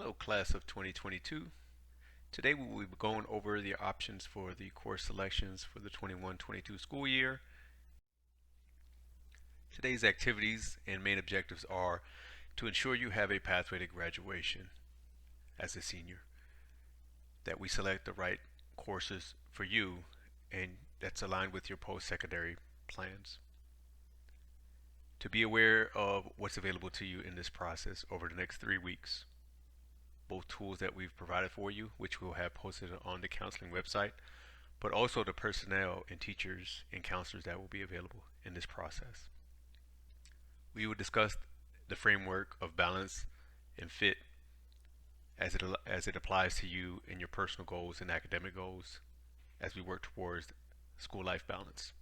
Hello, class of 2022. Today we will be going over the options for the course selections for the 21-22 school year. Today's activities and main objectives are to ensure you have a pathway to graduation as a senior, that we select the right courses for you and that's aligned with your post-secondary plans. To be aware of what's available to you in this process over the next 3 weeks. Both tools that we've provided for you, which we'll have posted on the counseling website, but also the personnel and teachers and counselors that will be available in this process. We will discuss the framework of balance and fit as it applies to you and your personal goals and academic goals as we work towards school life balance.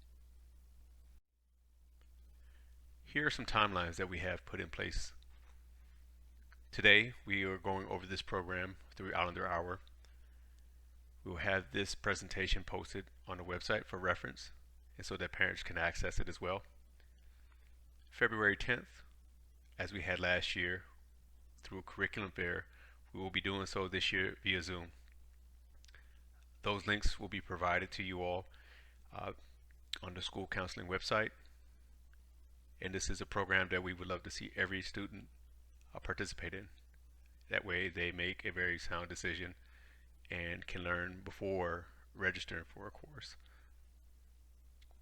Here are some timelines that we have put in place. Today, we are going over this program through Islander Hour. We will have this presentation posted on the website for reference and so that parents can access it as well. February 10th, as we had last year through a curriculum fair, we will be doing so this year via Zoom. Those links will be provided to you all on the school counseling website. And this is a program that we would love to see every student participate in. That way they make a very sound decision and can learn before registering for a course.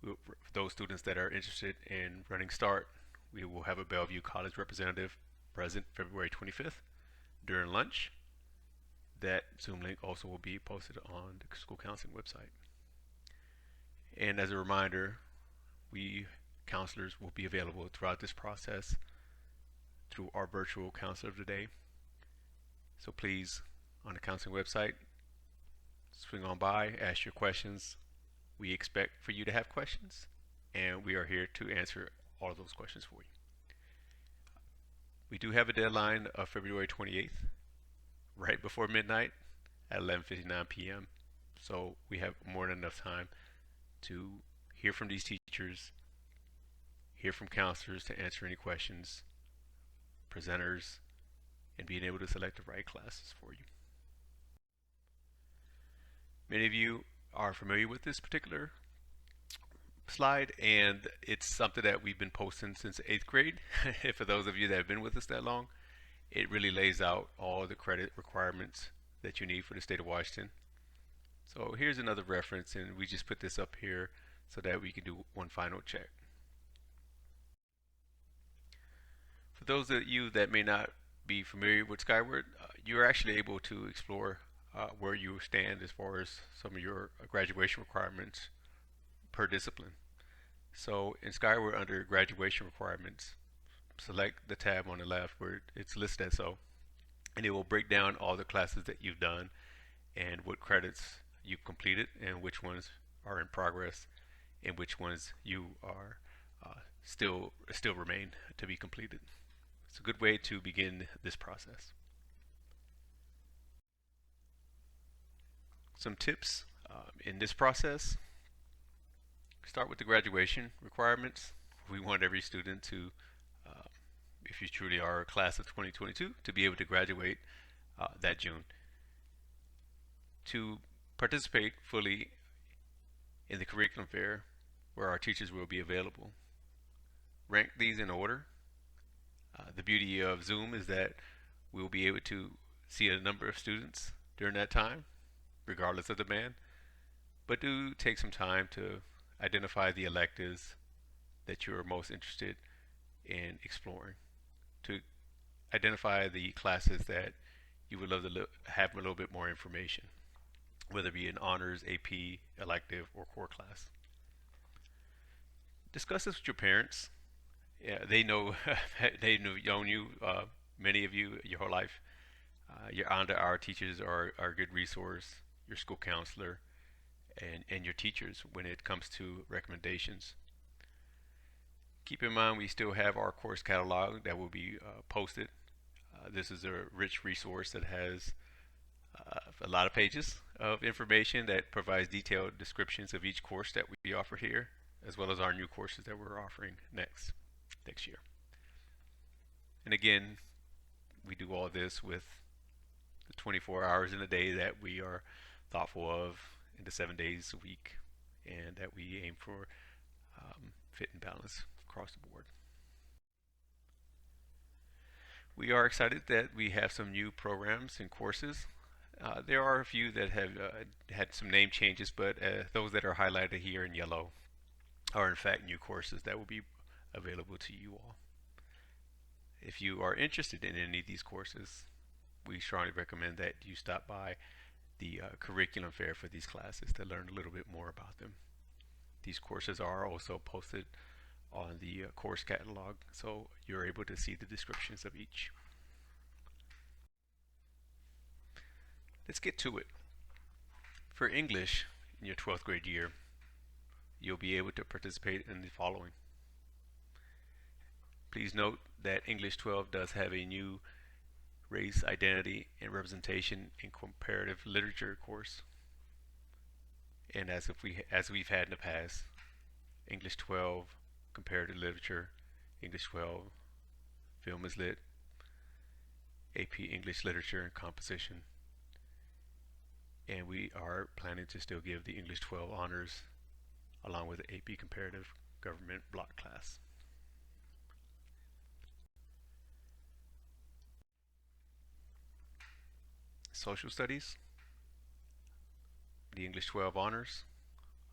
For those students that are interested in running START, we will have a Bellevue College representative present February 25th during lunch. That Zoom link also will be posted on the school counseling website. And as a reminder, we counselors will be available throughout this process through our virtual counselor of the day. So please, on the counseling website, swing on by, ask your questions. We expect for you to have questions, and we are here to answer all of those questions for you. We do have a deadline of February 28th, right before midnight at 11:59 p.m. So we have more than enough time to hear from these teachers, hear from counselors to answer any questions, presenters, and being able to select the right classes for you. Many of you are familiar with this particular slide, and it's something that we've been posting since 8th grade. For those of you that have been with us that long, it really lays out all the credit requirements that you need for the state of Washington. So here's another reference, and we just put this up here so that we can do one final check. For those of you that may not be familiar with Skyward, you're actually able to explore where you stand as far as some of your graduation requirements per discipline. So in Skyward, under graduation requirements, select the tab on the left where it's listed as so, and it will break down all the classes that you've done and what credits you've completed and which ones are in progress and which ones you are still remain to be completed. It's a good way to begin this process. Some tips in this process. Start with the graduation requirements. We want every student to, if you truly are a class of 2022, to be able to graduate that June. To participate fully in the curriculum fair where our teachers will be available. Rank these in order. The beauty of Zoom is that we'll be able to see a number of students during that time, regardless of demand. But do take some time to identify the electives that you're most interested in exploring, to identify the classes that you would love to have a little bit more information, whether it be an honors, AP, elective, or core class. Discuss this with your parents. Yeah, they know they've known you, many of you, your whole life. Your Islander Hour teachers are a good resource, your school counselor, and your teachers when it comes to recommendations. Keep in mind we still have our course catalog that will be posted. This is a rich resource that has a lot of pages of information that provides detailed descriptions of each course that we offer here, as well as our new courses that we're offering next year. And again, we do all this with the 24 hours in a day that we are thoughtful of in the 7 days a week, and that we aim for fit and balance across the board. We are excited that we have some new programs and courses. There are a few that have had some name changes, but those that are highlighted here in yellow are in fact new courses that will be available to you all. If you are interested in any of these courses, we strongly recommend that you stop by the curriculum fair for these classes to learn a little bit more about them. These courses are also posted on the course catalog, so you're able to see the descriptions of each. Let's get to it. For English in your 12th grade year, you'll be able to participate in the following. Please note that English 12 does have a new race, identity, and representation in comparative literature course. And as we've had in the past, English 12, comparative literature, English 12, film is lit, AP English literature and composition. And we are planning to still give the English 12 honors along with the AP comparative government block class. Social studies, the English 12 honors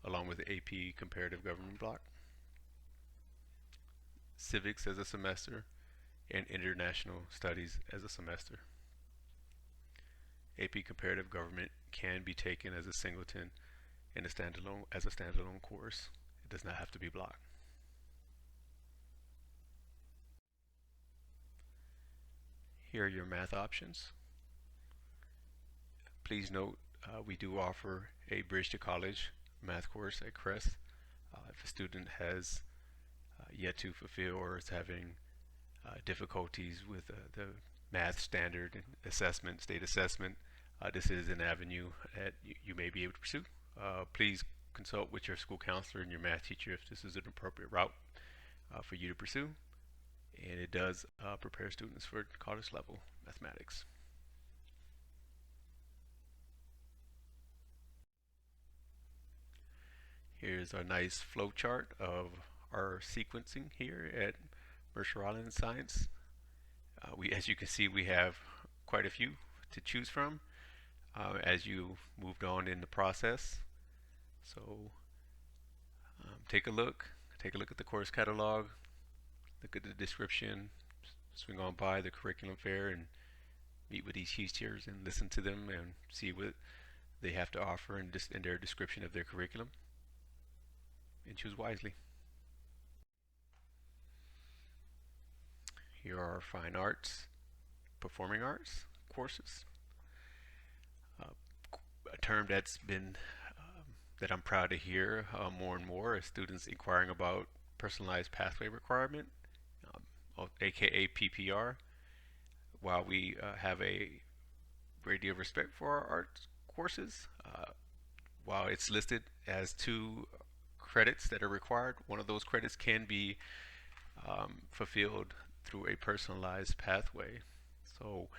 along with the AP comparative government block. Civics as a semester, and international studies as a semester. AP comparative government can be taken as a singleton and a standalone course. It does not have to be blocked. Here are your math options. Please note we do offer a Bridge to College math course at Crest. If a student has yet to fulfill or is having difficulties with the math standard and assessment, state assessment, this is an avenue that you may be able to pursue. Please consult with your school counselor and your math teacher if this is an appropriate route for you to pursue. And it does prepare students for college level mathematics. Here's a nice flow chart of our sequencing here at Mercer Island Science. As you can see, we have quite a few to choose from as you moved on in the process. So take a look at the course catalog, look at the description, swing on by the curriculum fair and meet with these teachers and listen to them and see what they have to offer in their description of their curriculum, and choose wisely. Here are fine arts, performing arts courses. A term that's been that I'm proud to hear more and more is students inquiring about personalized pathway requirement, aka PPR. While we have a great deal of respect for our art courses, while it's listed as 2 credits that are required, one of those credits can be fulfilled through a personalized pathway. So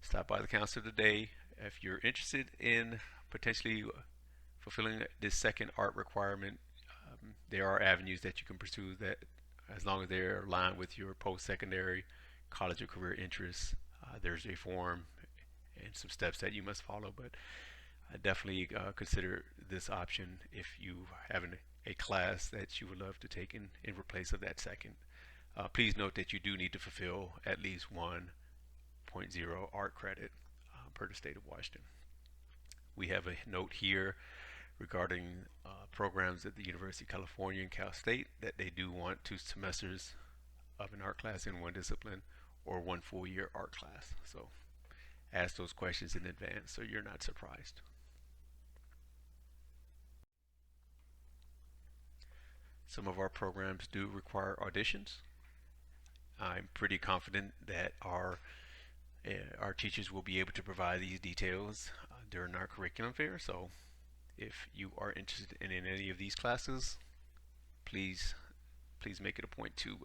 stop by the counselor today if you're interested in potentially fulfilling this second art requirement. There are avenues that you can pursue that, as long as they're aligned with your post-secondary college or career interests. There's a form and some steps that you must follow, but definitely consider this option if you have a class that you would love to take in replace of that second. Please note that you do need to fulfill at least 1.0 art credit per the state of Washington. We have a note here regarding programs at the University of California and Cal State that they do want 2 semesters of an art class in one discipline or 1 full year art class. So ask those questions in advance so you're not surprised. Some of our programs do require auditions. I'm pretty confident that our teachers will be able to provide these details during our curriculum fair. So if you are interested in any of these classes, please make it a point to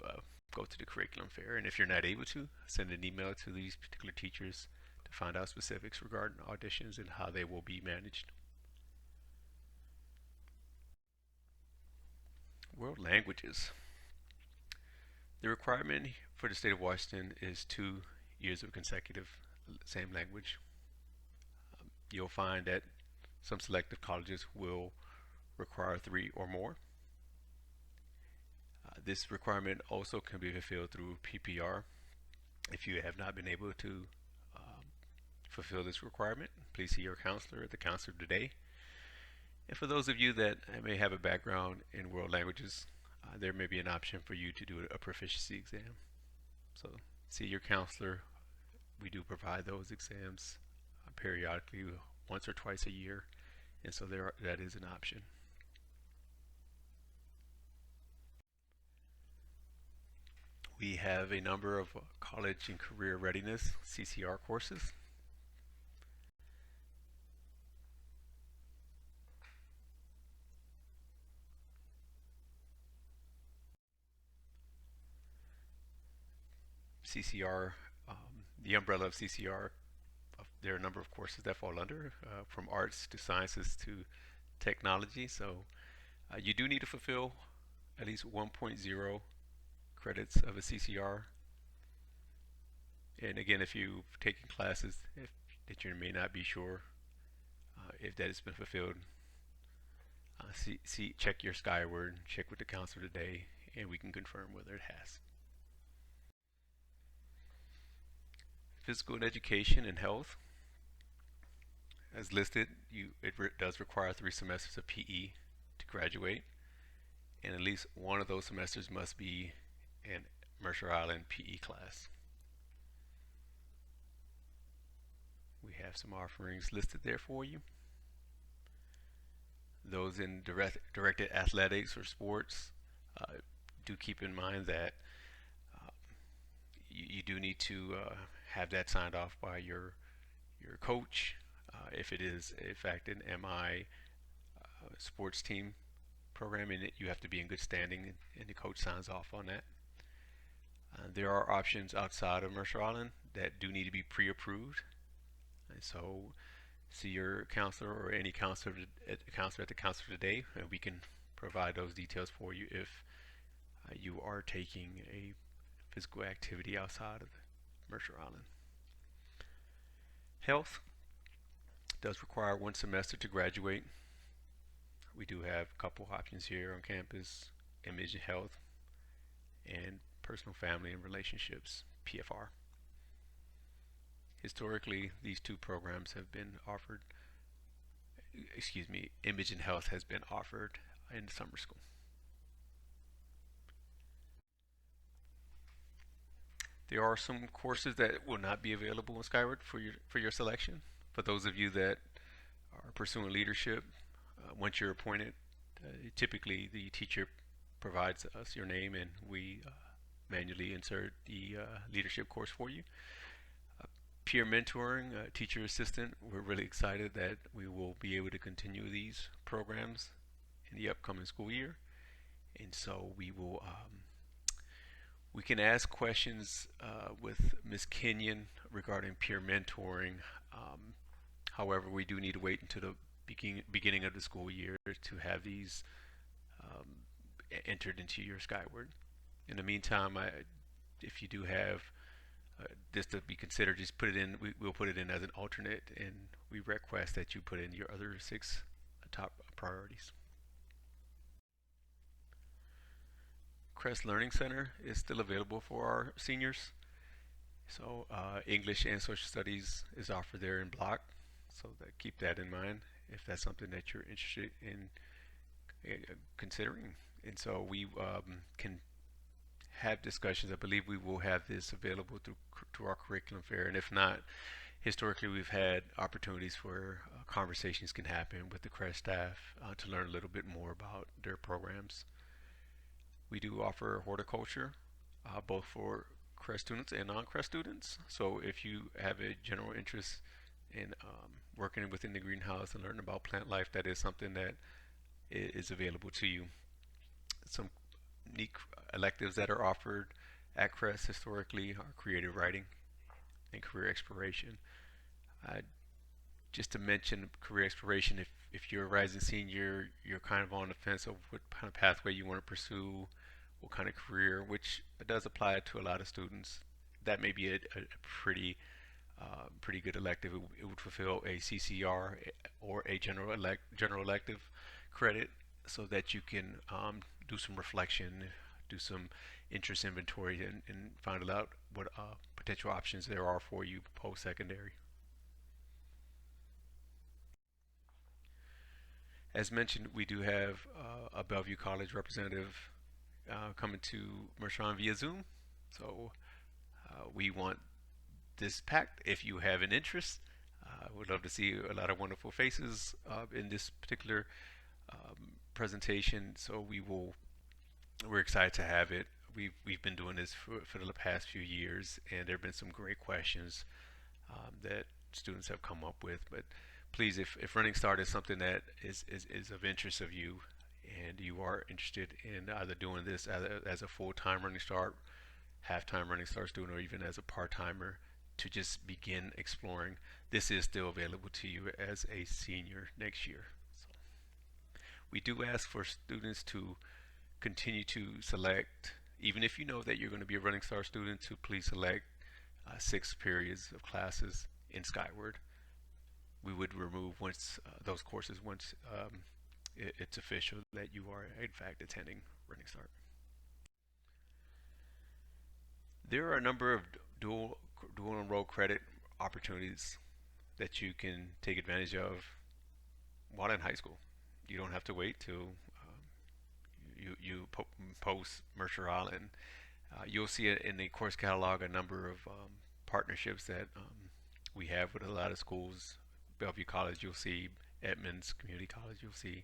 go to the curriculum fair. And if you're not able to, send an email to these particular teachers to find out specifics regarding auditions and how they will be managed. World languages. The requirement for the state of Washington is 2 years of consecutive same language. You'll find that some selective colleges will require 3 or more. This requirement also can be fulfilled through PPR. If you have not been able to fulfill this requirement, please see your counselor at the counselor today. And for those of you that may have a background in world languages, there may be an option for you to do a proficiency exam. So see your counselor. We do provide those exams periodically, once or twice a year, and so that is an option. We have a number of college and career readiness CCR courses. CCR, the umbrella of CCR, there are a number of courses that fall under, from arts to sciences to technology. So you do need to fulfill at least 1.0 credits of a CCR. And again, if you've taken classes that you may not be sure if that has been fulfilled, check your Skyward, check with the counselor today, and we can confirm whether it has. Physical education and health. As listed, it does require 3 semesters of PE to graduate, and at least one of those semesters must be an Mercer Island PE class. We have some offerings listed there for you. Those in directed athletics or sports, do keep in mind that you do need to have that signed off by your coach. If it is in fact an MI sports team program, and you have to be in good standing, and the coach signs off on that. There are options outside of Mercer Island that do need to be pre-approved, and so see your counselor or any counselor at the counselor today, and we can provide those details for you if you are taking a physical activity outside of Mercer Island. Health does require 1 semester to graduate. We do have a couple options here on campus: Image and Health and Personal Family and Relationships, PFR. Historically, these 2 programs have been offered, Image and Health has been offered in the summer school. There are some courses that will not be available in Skyward for your selection. For those of you that are pursuing leadership, once you're appointed, typically the teacher provides us your name, and we manually insert the leadership course for you. Peer mentoring, teacher assistant, we're really excited that we will be able to continue these programs in the upcoming school year, and so we will we can ask questions with Ms. Kenyon regarding peer mentoring. However, we do need to wait until the beginning of the school year to have these entered into your Skyward. In the meantime, if you do have this to be considered, just put it in. We'll put it in as an alternate, and we request that you put in your other 6 top priorities. Crest Learning Center is still available for our seniors. So English and Social Studies is offered there in block. So keep that in mind if that's something that you're interested in considering. And so we can have discussions. I believe we will have this available through our curriculum fair, and if not, historically we've had opportunities where conversations can happen with the Crest staff to learn a little bit more about their programs. We do offer horticulture, both for Crest students and non-Crest students. So if you have a general interest in working within the greenhouse and learning about plant life, that is something that is available to you. Some unique electives that are offered at Crest historically are creative writing and career exploration. Uh, just to mention career exploration, if you're a rising senior, you're kind of on the fence of what kind of pathway you want to pursue, what kind of career, which does apply to a lot of students. That may be a pretty good elective. It would fulfill a CCR or a general elective credit, so that you can do some reflection, do some interest inventory, and find out what potential options there are for you post secondary. As mentioned, we do have a Bellevue College representative coming to Mershon via Zoom. So we want this packed. If you have an interest, we'd love to see a lot of wonderful faces in this particular presentation. So we're excited to have it. We've been doing this for the past few years, and there have been some great questions that students have come up with. But please, if Running Start is something that is of interest of you, and you are interested in either doing this as a full-time Running Start, half-time Running Start student, or even as a part-timer, to just begin exploring, this is still available to you as a senior next year. So we do ask for students to continue to select, even if you know that you're going to be a Running Start student, to please select 6 periods of classes in Skyward. We would remove once those courses once it's official that you are in fact attending Running Start. There are a number of dual enroll credit opportunities that you can take advantage of while in high school. You don't have to wait till you post Mercer Island. You'll see it in the course catalog a number of partnerships that we have with a lot of schools. Bellevue College, you'll see Edmonds Community College, you'll see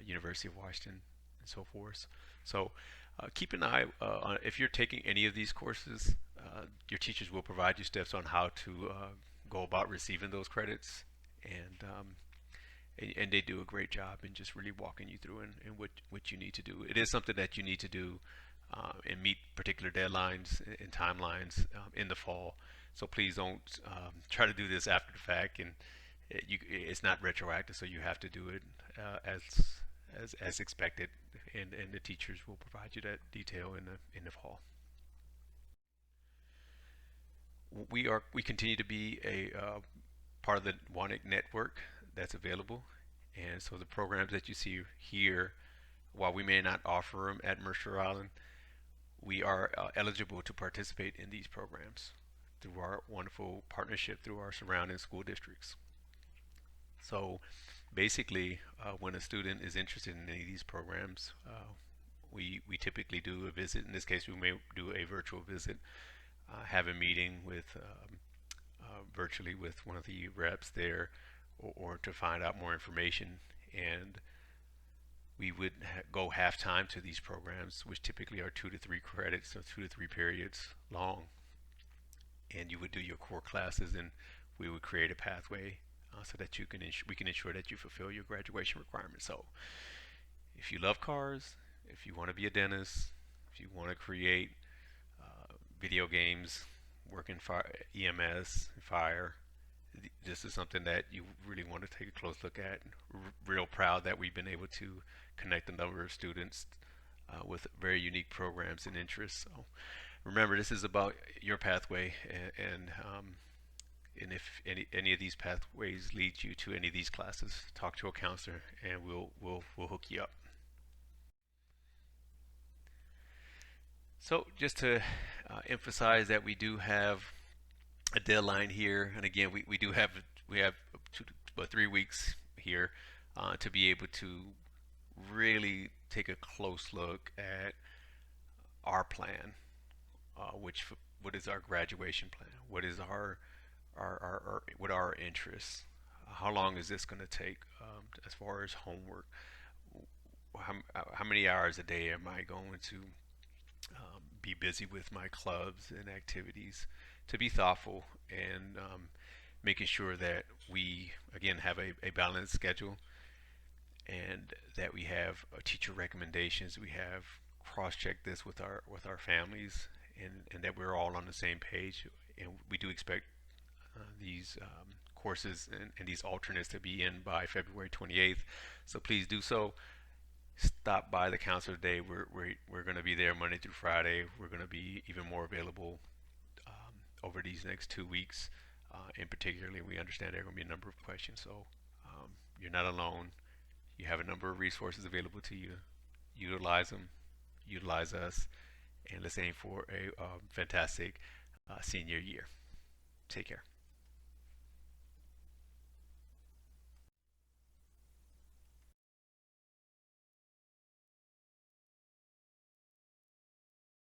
University of Washington, and so forth. So keep an eye on if you're taking any of these courses. Your teachers will provide you steps on how to go about receiving those credits, and they do a great job in just really walking you through and what you need to do. It is something that you need to do and meet particular deadlines and timelines in the fall. So please don't try to do this after the fact, and it's not retroactive, so you have to do it as expected, and the teachers will provide you that detail in the fall. We continue to be a part of the WANIC network that's available, and so the programs that you see here, while we may not offer them at Mercer Island, we are eligible to participate in these programs through our wonderful partnership through our surrounding school districts. So basically, when a student is interested in any of these programs, we typically do a visit. In this case, we may do a virtual visit, have a meeting with virtually with one of the reps there, or to find out more information. And we would go half time to these programs, which typically are 2 to 3 credits, or 2 to 3 periods long. And you would do your core classes, and we would create a pathway so that we can ensure that you fulfill your graduation requirements. So if you love cars, if you want to be a dentist, if you want to create video games, work in EMS, fire, this is something that you really want to take a close look at. Real proud that we've been able to connect a number of students with very unique programs and interests. So remember, this is about your pathway, and if any of these pathways lead you to any of these classes, talk to a counselor, and we'll hook you up. So just to emphasize that we do have a deadline here, and again, we have 3 weeks here to be able to really take a close look at our plan, what is our graduation plan, what is what are our interests, how long is this going to take as far as homework, how many hours a day am I going to be busy with my clubs and activities, to be thoughtful and making sure that we again have a balanced schedule, and that we have teacher recommendations, we have cross-check this with our families, and that we're all on the same page. And we do expect these courses and these alternates to be in by February 28th. So please do so. Stop by the counselor today. We're going to be there Monday through Friday. We're going to be even more available over these next 2 weeks. In particularly, we understand there are going to be a number of questions. So you're not alone. You have a number of resources available to you. Utilize them. Utilize us. And let's aim for a fantastic senior year. Take care.